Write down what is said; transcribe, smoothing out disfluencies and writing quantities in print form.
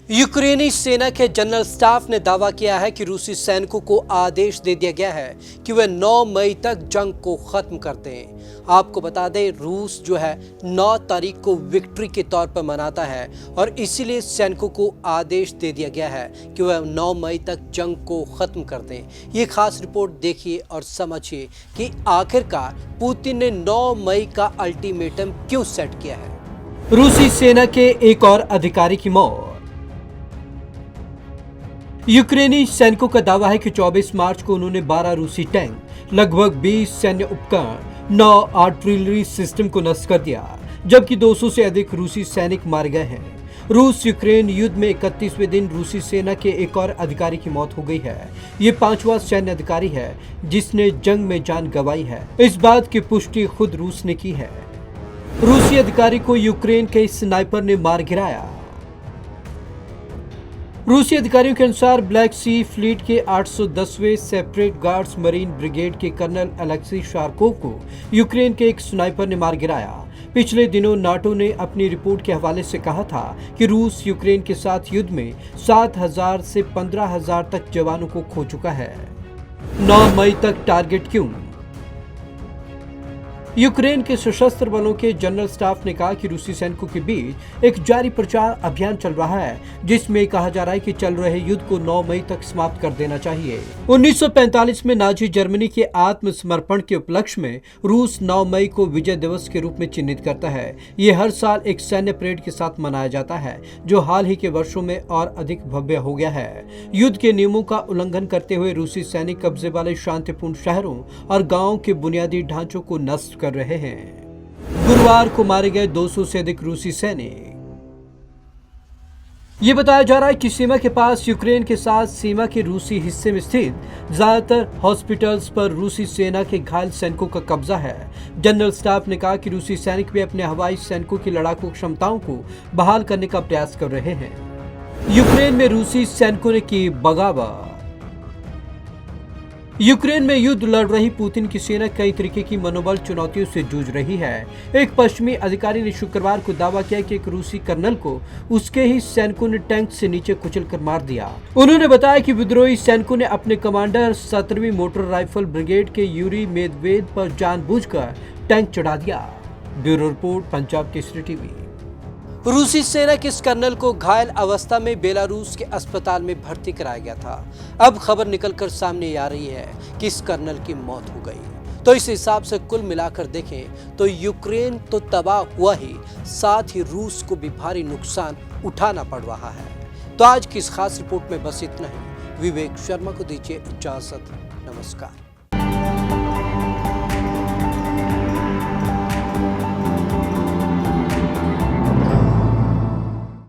यूक्रेनी सेना के जनरल स्टाफ ने दावा किया है कि रूसी सैनिकों को आदेश दे दिया गया है कि वे 9 मई तक जंग को खत्म कर दें। आपको बता दें, रूस जो है 9 तारीख को विक्ट्री के तौर पर मनाता है और इसीलिए सैनिकों को आदेश दे दिया गया है कि वह 9 मई तक जंग को खत्म कर दें। ये खास रिपोर्ट देखिए और समझिए कि आखिरकार पुतिन ने 9 मई का अल्टीमेटम क्यों सेट किया है। रूसी सेना के एक और अधिकारी की मौत। यूक्रेनी सैनिकों का दावा है कि 24 मार्च को उन्होंने 12 रूसी टैंक, लगभग 20 सैन्य उपकरण, 9 आर्टिलरी सिस्टम को नष्ट कर दिया, जबकि 200 से अधिक रूसी सैनिक मारे गए हैं। रूस यूक्रेन युद्ध में 31वें दिन रूसी सेना के एक और अधिकारी की मौत हो गई है। ये 5वां सैन्य अधिकारी है जिसने जंग में जान गंवाई है। इस बात की पुष्टि खुद रूस ने की है। रूसी अधिकारी को यूक्रेन के स्नाइपर ने मार गिराया। रूसी अधिकारियों के अनुसार ब्लैक सी फ्लीट के 810वें सेपरेट गार्ड्स मरीन ब्रिगेड के कर्नल अलेक्सी शार्कोव को यूक्रेन के एक स्नाइपर ने मार गिराया। पिछले दिनों नाटो ने अपनी रिपोर्ट के हवाले से कहा था कि रूस यूक्रेन के साथ युद्ध में 7,000 से 15,000 तक जवानों को खो चुका है। 9 मई तक टारगेट क्यों? यूक्रेन के सशस्त्र बलों के जनरल स्टाफ ने कहा कि रूसी सैनिकों के बीच एक जारी प्रचार अभियान चल रहा है जिसमें कहा जा रहा है कि चल रहे युद्ध को 9 मई तक समाप्त कर देना चाहिए। 1945 में नाजी जर्मनी के आत्मसमर्पण के उपलक्ष्य में रूस 9 मई को विजय दिवस के रूप में चिन्हित करता है। ये हर साल एक सैन्य परेड के साथ मनाया जाता है जो हाल ही के वर्षों में और अधिक भव्य हो गया है। युद्ध के नियमों का उल्लंघन करते हुए रूसी सैनिक कब्जे वाले शांतिपूर्ण शहरों और गाँवों के बुनियादी ढांचों को नष्ट कर रहे हैं। गुरुवार को मारे गए 200 से अधिक रूसी सैनिक। ये बताया जा रहा है कि सीमा के पास यूक्रेन के साथ सीमा के रूसी हिस्से में स्थित ज्यादातर हॉस्पिटल्स पर रूसी सेना के घायल सैनिकों का कब्जा है। जनरल स्टाफ ने कहा कि रूसी सैनिक भी अपने हवाई सैनिकों की लड़ाकू क्षमताओं को बहाल करने का प्रयास कर रहे हैं। यूक्रेन में रूसी सैनिकों ने की बगावत। यूक्रेन में युद्ध लड़ रही पुतिन की सेना कई तरीके की मनोबल चुनौतियों से जूझ रही है। एक पश्चिमी अधिकारी ने शुक्रवार को दावा किया कि एक रूसी कर्नल को उसके ही सैनिकों ने टैंक से नीचे कुचलकर मार दिया। उन्होंने बताया कि विद्रोही सैनिकों ने अपने कमांडर 17वीं मोटर राइफल ब्रिगेड के यूरी मेदवेद पर जानबूझकर टैंक चढ़ा दिया। Bureau report, Punjab Kesari TV. रूसी सेना के इस कर्नल को घायल अवस्था में बेलारूस के अस्पताल में भर्ती कराया गया था। अब खबर निकलकर सामने आ रही है कि इस कर्नल की मौत हो गई। तो इस हिसाब से कुल मिलाकर देखें तो यूक्रेन तो तबाह हुआ ही, साथ ही रूस को भी भारी नुकसान उठाना पड़ रहा है। तो आज की इस खास रिपोर्ट में बस इतना ही। विवेक शर्मा को दीजिए इजाजत। नमस्कार।